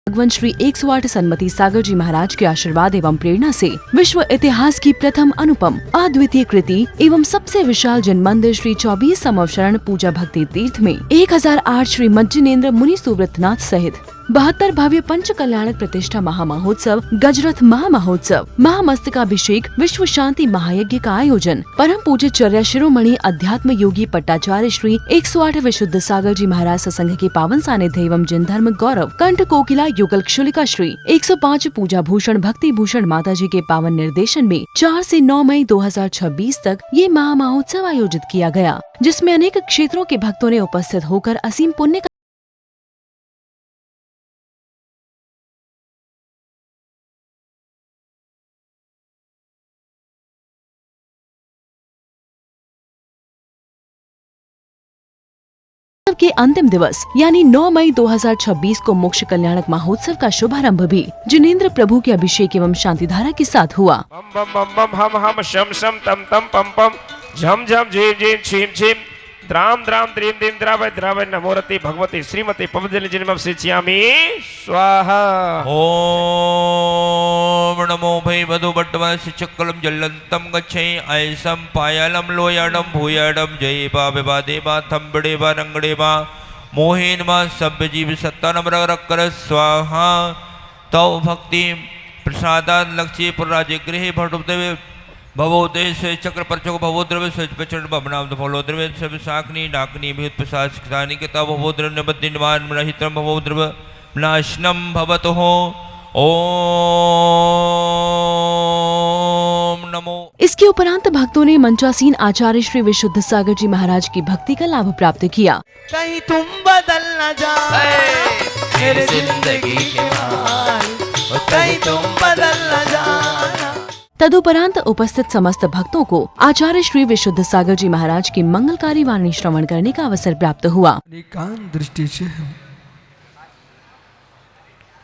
भगवान श्री 108 सन्मति सागर जी महाराज के आशीर्वाद एवं प्रेरणा से विश्व इतिहास की प्रथम अनुपम अद्वितीय कृति एवं सबसे विशाल जन मंदिर श्री 24 समवशरण पूजा भक्ति तीर्थ में 1008 श्री मज्जिनेन्द्र मुनि सुव्रतनाथ सहित 72 भव्य पंच कल्याणक प्रतिष्ठा महामहोत्सव, गजरथ महामहोत्सव, महामस्तकाभिषेक, विश्व शांति महायज्ञ का आयोजन परम पूज्य चर्या शिरोमणि अध्यात्म योगी पट्टाचार्य श्री 108 विशुद्ध सागर जी महाराज सत्संग के पावन सानिध्य एवं जन धर्म गौरव कंठ कोकिला युगल क्षुलिका श्री 105 पूजा भूषण भक्ति भूषण माता जी के पावन निर्देशन में 4 से 9 मई 2026 तक ये महामहोत्सव आयोजित किया गया, जिसमें अनेक क्षेत्रों के भक्तों ने उपस्थित होकर असीम पुण्य के अंतिम दिवस यानी 9 मई 2026 को मोक्ष कल्याणक महोत्सव का शुभारंभ भी जिनेन्द्र प्रभु के अभिषेक एवं शांति धारा के साथ हुआ। बम बम बम हम हम शम शम तम तम पम पम झम झम झीम झीम छीम छीम द्राम द्राम द्रीम द्रीम द्रावय द्रावय नमोरति भगवती श्रीमती पवजल जिनम सिच्यामि स्वाहा। ओम नमो भै वधु बट्टवस्य चक्कलम जल्लंतम गच्छै ऐसम पायलम लोयाडम भूयाडम जय बा विवा देवा थंबड़े बा रंगड़े बा मोहिन मा सभ्य जीव सत्ता नम रकर स्वाहा। तव भक्ति प्रसादान लक्ष्य पुराजे गृह भटुदेव भवोदेश चक्र परचक भवोद्रव स्वच्छ प्रचंड भवनाम फलोद्रव सब साकनी डाकनी भूत प्रसाद शिक्षानी के तब भवोद्रव निबद्धि निवान रहितम भवोद्रव नाशनम भवतो हो। ओम नमो। इसके उपरांत भक्तों ने मंचासीन आचार्य श्री विशुद्ध सागर जी महाराज की भक्ति का लाभ प्राप्त किया। कहीं तुम बदल न जाए मेरे जिंदगी के हाल, कहीं तुम बदल न जाना। तदुपरांत उपस्थित समस्त भक्तों को आचार्य श्री विशुद्ध सागर जी महाराज की मंगलकारी वाणी श्रवण करने का अवसर प्राप्त हुआ। एकांत दृष्टि से हम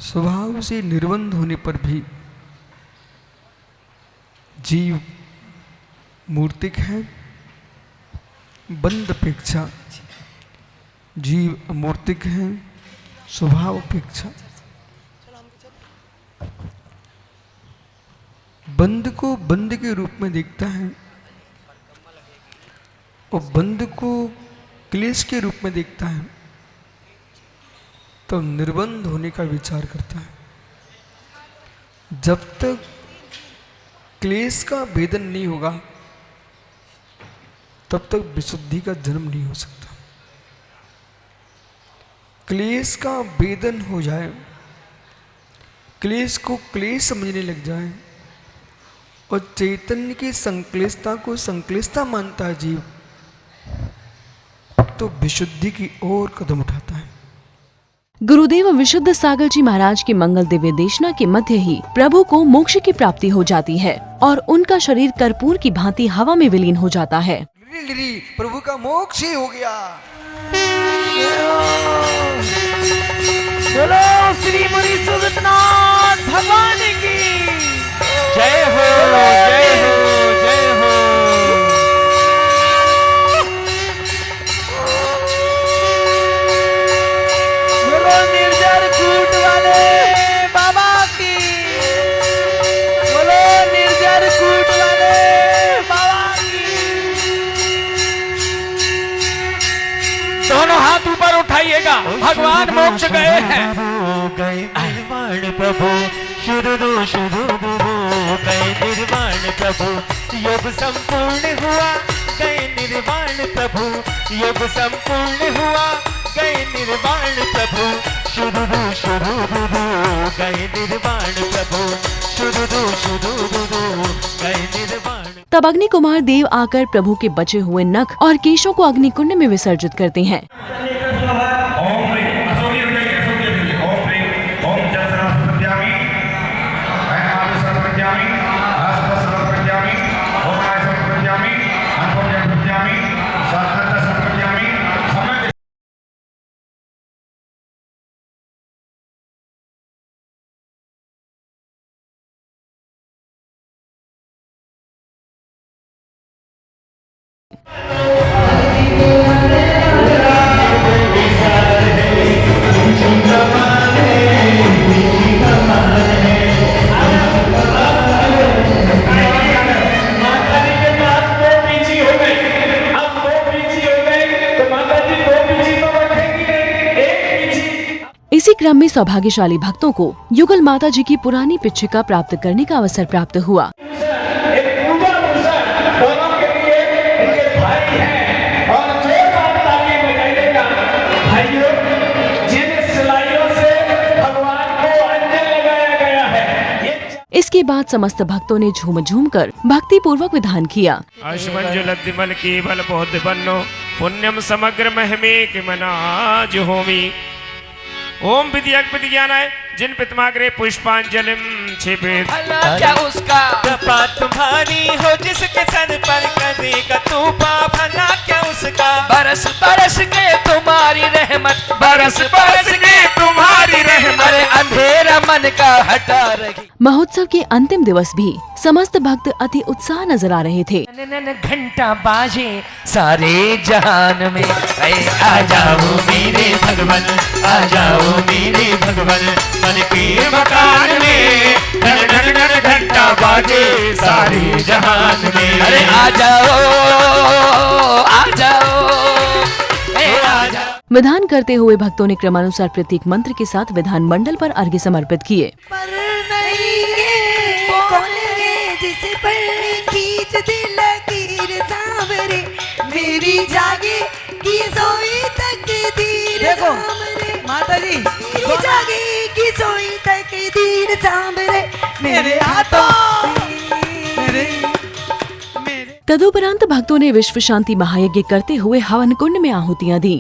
स्वभाव से निर्बंध होने पर भी जीव मूर्तिक है, बंध अपेक्षा जीव अमूर्तिक है, स्वभाव अपेक्षा। बंध को बंध के रूप में देखता है और बंध को क्लेश के रूप में देखता है, तो निर्बंध होने का विचार करता है। जब तक क्लेश का भेदन नहीं होगा तब तक विशुद्धि का जन्म नहीं हो सकता। क्लेश का भेदन हो जाए, क्लेश को क्लेश समझने लग जाए और चैतन्य की संक्लिष्टता को संक्लिष्टता मानता है जीव, तो विशुद्धि की ओर कदम उठाता है। गुरुदेव विशुद्ध सागर जी महाराज की मंगल दिव्य देशना के मध्य ही प्रभु को मोक्ष की प्राप्ति हो जाती है और उनका शरीर कर्पूर की भांति हवा में विलीन हो जाता है। प्रभु का मोक्ष ही हो गया। बोलो श्री मुनि सुव्रतनाथ भगवान की जय हो जय हो जय हो। बोलो निर्जर कूट वाले बाबा की, बोलो निर्जर कूट वाले बाबा की। दोनों हाथ ऊपर उठाइएगा, भगवान मोक्ष गए हैं। निर्वाण प्रभु शुरू गए निर्वाण प्रभु, योग संपूर्ण हुआ गए निर्वाण प्रभु, योग संपूर्ण हुआ गए निर्वाण प्रभु, शुरू गए निर्वाण प्रभु, शुरू गए निर्वाण। तब अग्नि कुमार देव आकर प्रभु के बचे हुए नख और केशों को अग्निकुंड में विसर्जित करते हैं। क्रम में सौभाग्यशाली भक्तों को युगल माता जी की पुरानी पिच्छिका प्राप्त करने का अवसर प्राप्त हुआ। एक पूजा अवसर दोनों के लिए इनके भाई हैं और जोरदार ताली बजाइएगा भाइयों, जिन सिलाइयों से भगवान को अंजन लगाया गया है। ये इसके बाद समस्त भक्तों ने झूम झूम कर भक्ति पूर्वक विधान किया। अश्वंजुलद्दिमल केवल बहुत बन्नो पुण्यम समग्र महमे के मनाज होमी। ओम विद्यक विज्ञानाय जिन पितमाग्रे पुष्पांजलिम छिपित। भला क्या उसका कृपा तुम्हारी हो जिसके सर पर करेगा तूफा, भला क्या उसका बरस बरस के तुम्हारी रहमत, बरस बरस के तुम्हारी रहमत, अरे अंधेरा मन का हटा रही। महोत्सव के अंतिम दिवस भी समस्त भक्त अति उत्साह नजर आ रहे थे। घंटा बाजे सारे जहान में, आ जाओ मेरे भगवान, आ जाओ मेरे भगवान, मन के मकान में धन धन धन घंटा बाजे सारे जहान में। अरे आ जाओ आ जाओ आ जाओ। विधान करते हुए भक्तों ने क्रमानुसार प्रतीक मंत्र के साथ विधान मंडल पर अर्घ्य समर्पित किए। पर नहीं कौन है जिसे पर खींच दे लकीर सांवरे, मेरी जागे की सोई तकदीर सांवरे, माता जी मेरी जागे की सोई तकदीर सांवरे, मेरे हाथों मेरे तदुपरांत भक्तों ने विश्व शांति महायज्ञ करते हुए हवन कुंड में आहुतियां दी।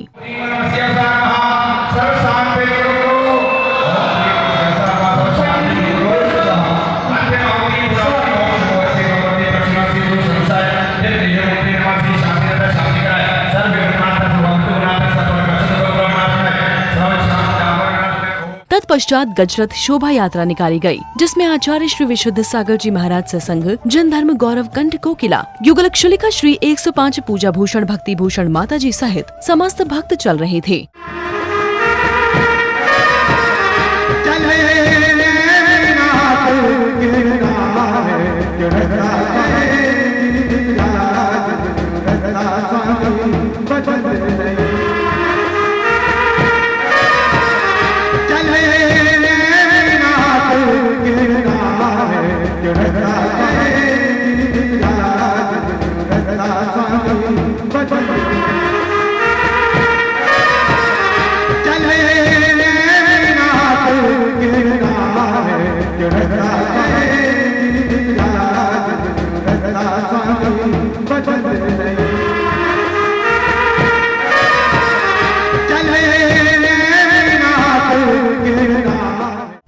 तत्पश्चात गजरथ शोभा यात्रा निकाली गई, जिसमें आचार्य श्री विशुद्ध सागर जी महाराज ससंघ, जन धर्म गौरव कंठ कोकिला, युगलक्षलिका श्री 105 पूजा भूषण भक्ति भूषण माता जी सहित समस्त भक्त चल रहे थे।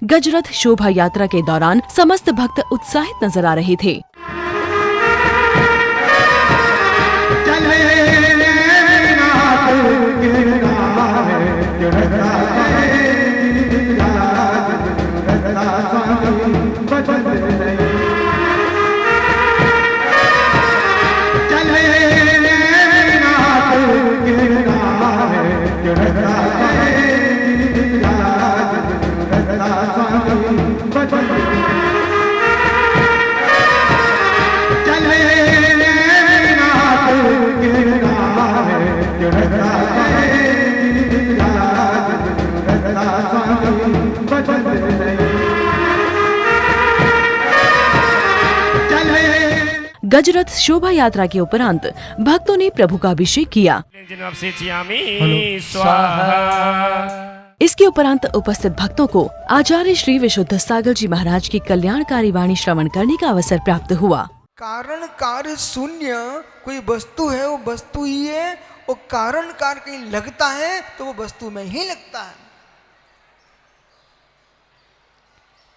गजरथ शोभा यात्रा के दौरान समस्त भक्त उत्साहित नजर आ रहे थे। गजरथ शोभा यात्रा के उपरांत भक्तों ने प्रभु का अभिषेक किया। इसके उपरांत उपस्थित भक्तों को आचार्य श्री विशुद्ध सागर जी महाराज की कल्याणकारी वाणी श्रवण करने का अवसर प्राप्त हुआ। कारण कार्य शून्य कोई वस्तु है, वो वस्तु ही है, और कारण कार्य कहीं लगता है तो वो वस्तु में ही लगता है।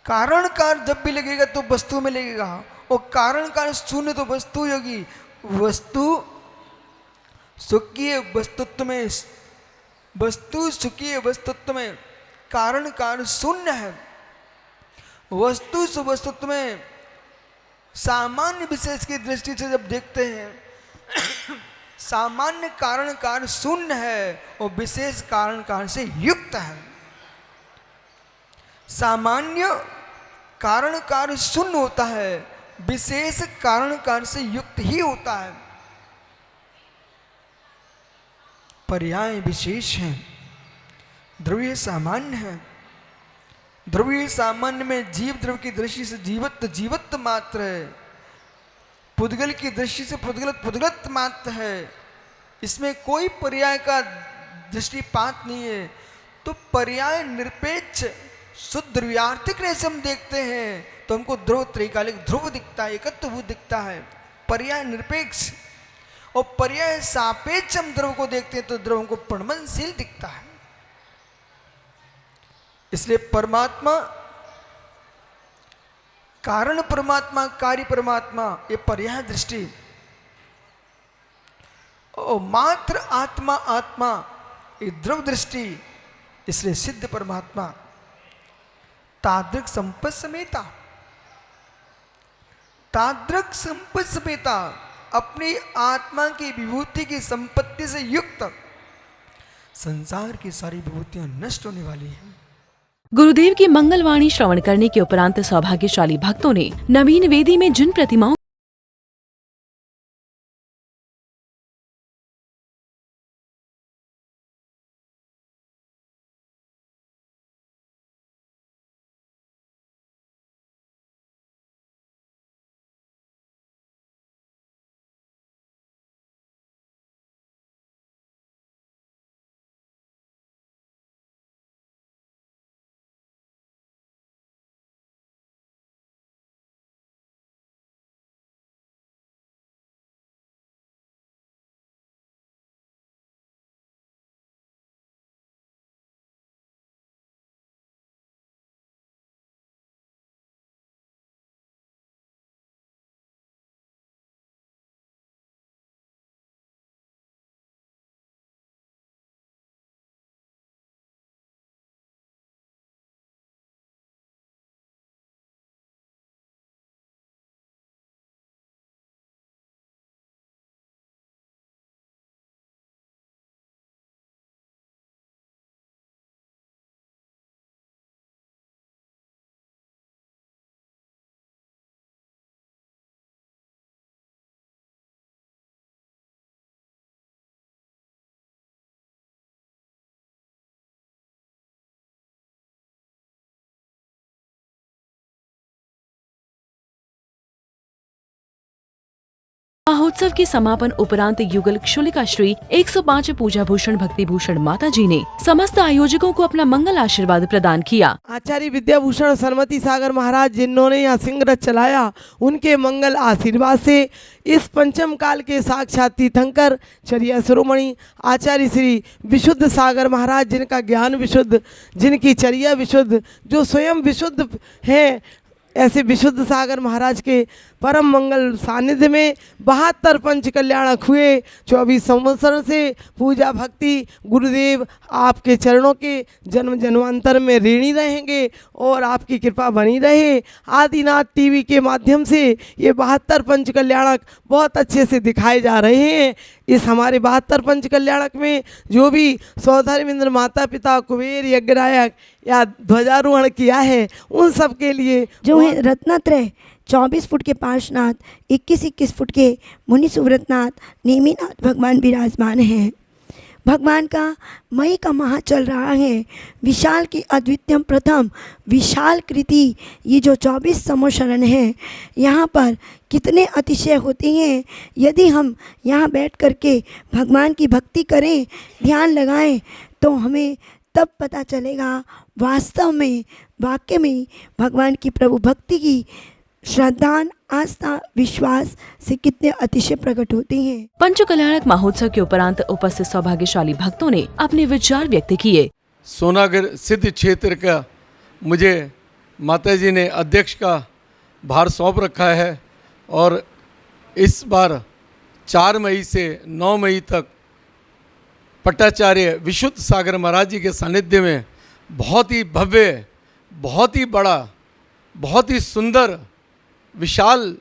कारण कार्य जब भी लगेगा तो वस्तु में लगेगा, और कारण कार्य शून्य तो वस्तु होगी। वस्तु सुखी वस्तुत्व में, वस्तु सुखी वस्तुत्व में कारण कार्य शून्य है। वस्तु सुवस्तुत्व में सामान्य विशेष की दृष्टि से जब देखते हैं सामान्य कारण कार्य शून्य है और विशेष कारण कार्य से युक्त है। सामान्य कारण कार्य शून्य होता है, विशेष कारण कार्य से युक्त ही होता है। पर्याय विशेष हैं, द्रव्य सामान्य है। ध्रुवीय सामान्य में जीव द्रव्य की दृष्टि से जीवत्व मात्र है, पुद्गल की दृष्टि से पुद्गलत मात्र है, इसमें कोई पर्याय का दृष्टिपात नहीं है। तो पर्याय निरपेक्ष शुद्ध द्रव्यार्थिक से हम देखते हैं तो हमको ध्रुव त्रैकालिक ध्रुव दिखता है, एकत्वभूत दिखता है, पर्याय निरपेक्ष। और पर्याय सापेक्ष हम द्रव को देखते हैं तो द्रव को प्रणमनशील दिखता है। इसलिए परमात्मा, कारण परमात्मा, कार्य परमात्मा, ये पर्याय दृष्टि। और मात्र आत्मा आत्मा, ये द्रव दृष्टि। इसलिए सिद्ध परमात्मा तादृक संपद समेता, तादृक संपद समेता, अपनी आत्मा की विभूति की संपत्ति से युक्त। संसार की सारी विभूतियां नष्ट होने वाली हैं। गुरुदेव की मंगलवाणी श्रवण करने के उपरांत सौभाग्यशाली भक्तों ने नवीन वेदी में जिन प्रतिमाओं महोत्सव के समापन उपरांत युगल क्षुलिका श्री 105 पूजा भूषण भक्ति भूषण माता जी ने समस्त आयोजकों को अपना मंगल आशीर्वाद प्रदान किया। आचार्य विद्याभूषण सरमती सागर महाराज जिन्होंने यहाँ सिंह रथ चलाया, उनके मंगल आशीर्वाद से इस पंचम काल के साक्षात तीर्थंकर चर्या शिरोमणि आचार्य श्री विशुद्ध सागर महाराज, जिनका ज्ञान विशुद्ध, जिनकी चर्या विशुद्ध, जो स्वयं विशुद्ध हैं, ऐसे विशुद्ध सागर महाराज के परम मंगल सानिध्य में 72 पंच कल्याणक हुए। 24 संवत्सर से पूजा भक्ति गुरुदेव आपके चरणों के जन्म जन्मांतर में ऋणी रहेंगे और आपकी कृपा बनी रहे। आदिनाथ टीवी के माध्यम से ये 72 पंच कल्याणक बहुत अच्छे से दिखाए जा रहे हैं। इस हमारे 72 पंच कल्याणक में जो भी सौधर्मेंद्र माता पिता कुबेर यज्ञनायक या ध्वजारोहण किया है, उन सब के लिए जो है रत्नत्रय 24 फुट के पार्श्वनाथ, 21 फुट के मुनि सुव्रतनाथ नेमीनाथ भगवान विराजमान हैं। भगवान का मई का माह चल रहा है। विशाल की अद्वितीय प्रथम विशाल कृति, ये जो 24 समोशरण है, यहाँ पर कितने अतिशय होते हैं। यदि हम यहाँ बैठ करके भगवान की भक्ति करें, ध्यान लगाएं, तो हमें तब पता चलेगा वास्तव में वाक्य में भगवान की प्रभु भक्ति की श्रद्धा, आस्था, विश्वास से कितने अतिशय प्रकट होते हैं। पंच कल्याणक महोत्सव के उपरांत उपस्थित सौभाग्यशाली भक्तों ने अपने विचार व्यक्त किए। सोनागर सिद्ध क्षेत्र का मुझे माताजी ने अध्यक्ष का भार सौंप रखा है और इस बार 4 मई से 9 मई तक पट्टाचार्य विशुद्ध सागर महाराज जी के सानिध्य में बहुत ही भव्य, बहुत ही बड़ा, बहुत ही सुंदर, विशाल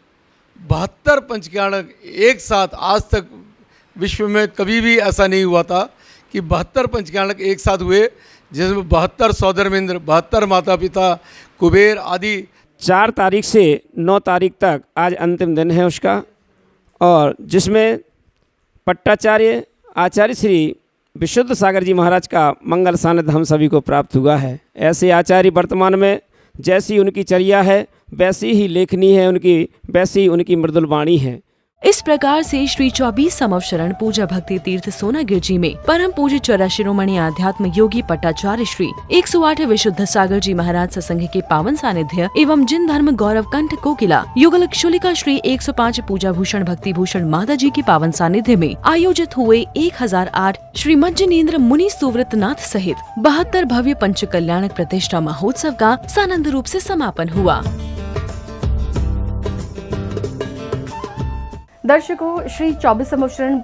72 पंचकल्याणक एक साथ, आज तक विश्व में कभी भी ऐसा नहीं हुआ था कि 72 पंचकल्याणक एक साथ हुए, जिसमें 72 सौधर्मेंद्र, 72 माता पिता कुबेर आदि। 4 तारीख से 9 तारीख तक आज अंतिम दिन है उसका, और जिसमें पट्टाचार्य आचार्य श्री विशुद्ध सागर जी महाराज का मंगल सानिध्य हम सभी को प्राप्त हुआ है। ऐसे आचार्य वर्तमान में जैसी उनकी चर्या है वैसी ही लेखनी है उनकी, वैसी उनकी मृदुल वाणी है। इस प्रकार से श्री 24 समवशरण पूजा भक्ति तीर्थ सोनागिर जी में परम पूज्य चौरा शिरोमणि आध्यात्म योगी पट्टाचार्य श्री 108 विशुद्ध सागर जी महाराज सत्संग के पावन सानिध्य एवं जिन धर्म गौरव कंठ कोकिला युगल क्षुलिका श्री 105 पूजा भूषण भक्ति भूषण माता जी के पावन सानिध्य में आयोजित हुए 1008 श्री मज्जनेन्द्र मुनि सुव्रतनाथ सहित 72 भव्य पंच कल्याणक प्रतिष्ठा महोत्सव का सानंद रूप से समापन हुआ। दर्शकों, श्री 24 समवशरण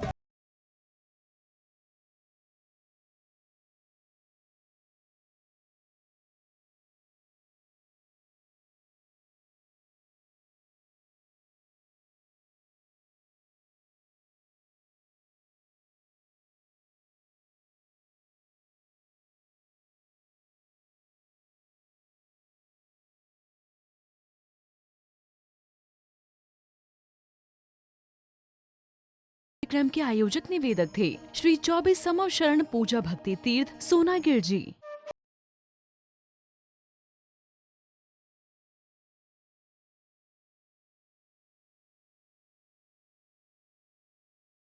कार्यक्रम के आयोजक निवेदक थे श्री 24 समवशरण पूजा भक्ति तीर्थ सोनागिर जी।